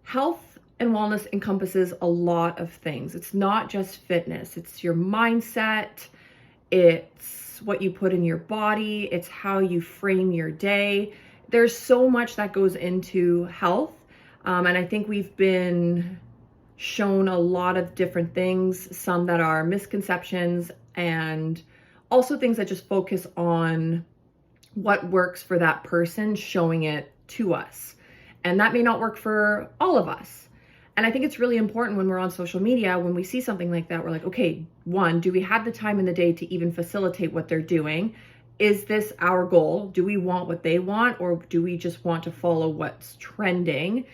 Health and wellness encompasses a lot of things. It's not just fitness, it's your mindset, it's what you put in your body, it's how you frame your day. There's so much that goes into health. And I think we've been shown a lot of different things, some that are misconceptions, and also things that just focus on what works for that person, showing it to us. And that may not work for all of us. And I think it's really important when we're on social media, when we see something like that, we're like, okay, one, do we have the time in the day to even facilitate what they're doing? Is this our goal? Do we want what they want, or do we just want to follow what's trending?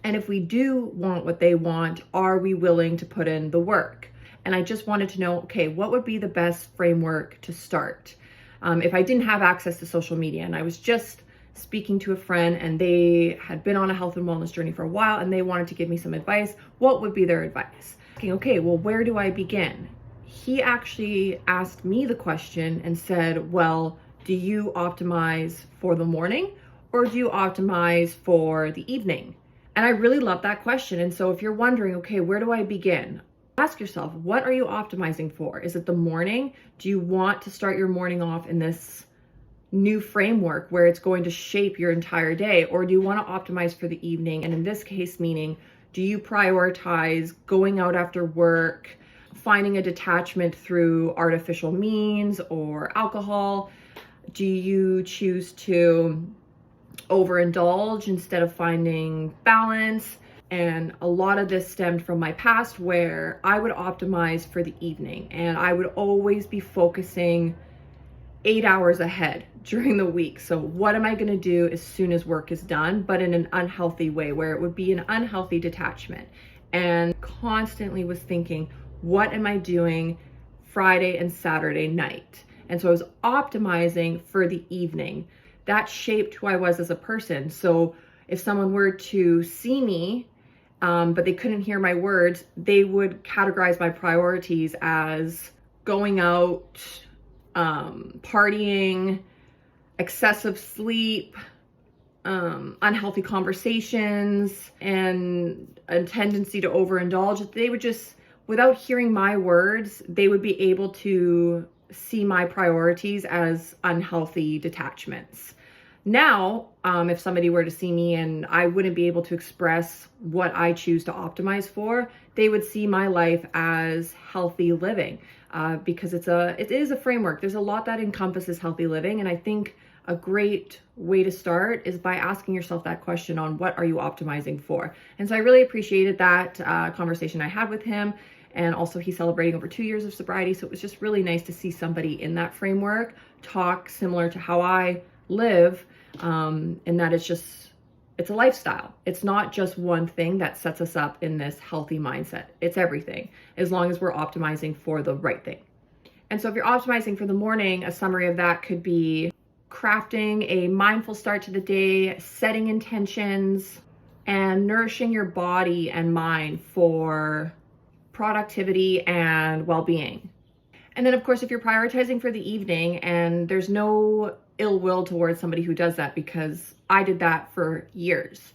And if we do want what they want, are we willing to put in the work? And I just wanted to know, okay, what would be the best framework to start? If I didn't have access to social media and I was just speaking to a friend and they had been on a health and wellness journey for a while and they wanted to give me some advice, what would be their advice? Okay, well, where do I begin? He actually asked me the question and said, well, do you optimize for the morning or do you optimize for the evening? And I really love that question. And so if you're wondering, okay, where do I begin? Ask yourself, what are you optimizing for? Is it the morning? Do you want to start your morning off in this new framework where it's going to shape your entire day? Or do you want to optimize for the evening? And in this case, meaning, do you prioritize going out after work, finding a detachment through artificial means or alcohol? Do you choose to overindulge instead of finding balance? And a lot of this stemmed from my past where I would optimize for the evening and I would always be focusing 8 hours ahead during the week. So what am I going to do as soon as work is done, but in an unhealthy way where it would be an unhealthy detachment, and constantly was thinking, what am I doing Friday and Saturday night? And so I was optimizing for the evening. That shaped who I was as a person. So if someone were to see me, but they couldn't hear my words, they would categorize my priorities as going out, partying, excessive sleep, unhealthy conversations, and a tendency to overindulge. They would just, without hearing my words, they would be able to see my priorities as unhealthy detachments. Now, if somebody were to see me and I wouldn't be able to express what I choose to optimize for, they would see my life as healthy living, because it is a framework. There's a lot that encompasses healthy living. And I think a great way to start is by asking yourself that question on what are you optimizing for? And so I really appreciated that conversation I had with him. And also he's celebrating over 2 years of sobriety. So it was just really nice to see somebody in that framework talk similar to how I live, and that it's a lifestyle. It's not just one thing that sets us up in this healthy mindset. It's everything, as long as we're optimizing for the right thing. And so if you're optimizing for the morning, a summary of that could be crafting a mindful start to the day, setting intentions, and nourishing your body and mind for productivity and well-being. And then of course, if you're prioritizing for the evening, and there's no ill will towards somebody who does that, because I did that for years,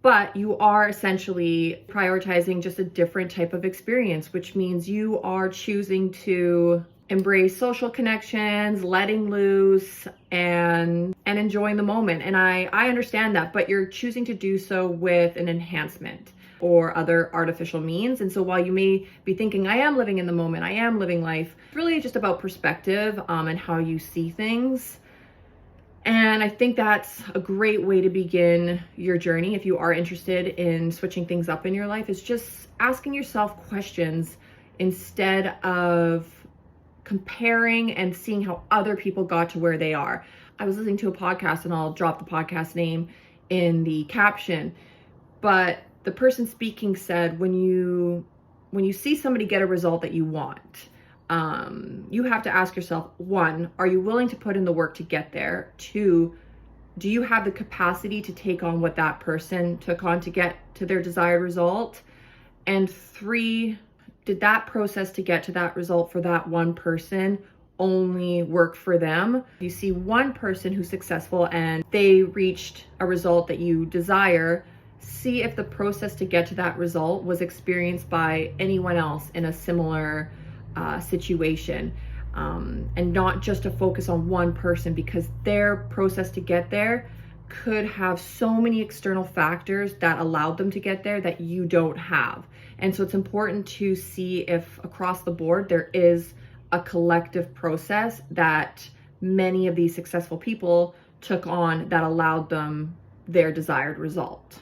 but you are essentially prioritizing just a different type of experience, which means you are choosing to embrace social connections, letting loose, and enjoying the moment. And I understand that, but you're choosing to do so with an enhancement or other artificial means. And so while you may be thinking, I am living in the moment, I am living life, it's really just about perspective and how you see things. And I think that's a great way to begin your journey if you are interested in switching things up in your life, is just asking yourself questions instead of comparing and seeing how other people got to where they are. I was listening to a podcast, and I'll drop the podcast name in the caption, but the person speaking said, when you see somebody get a result that you want, you have to ask yourself, one, are you willing to put in the work to get there? Two, do you have the capacity to take on what that person took on to get to their desired result? And three, did that process to get to that result for that one person only work for them? You see one person who's successful and they reached a result that you desire, see if the process to get to that result was experienced by anyone else in a similar situation. And not just to focus on one person, because their process to get there could have so many external factors that allowed them to get there that you don't have. And so it's important to see if across the board there is a collective process that many of these successful people took on that allowed them their desired result.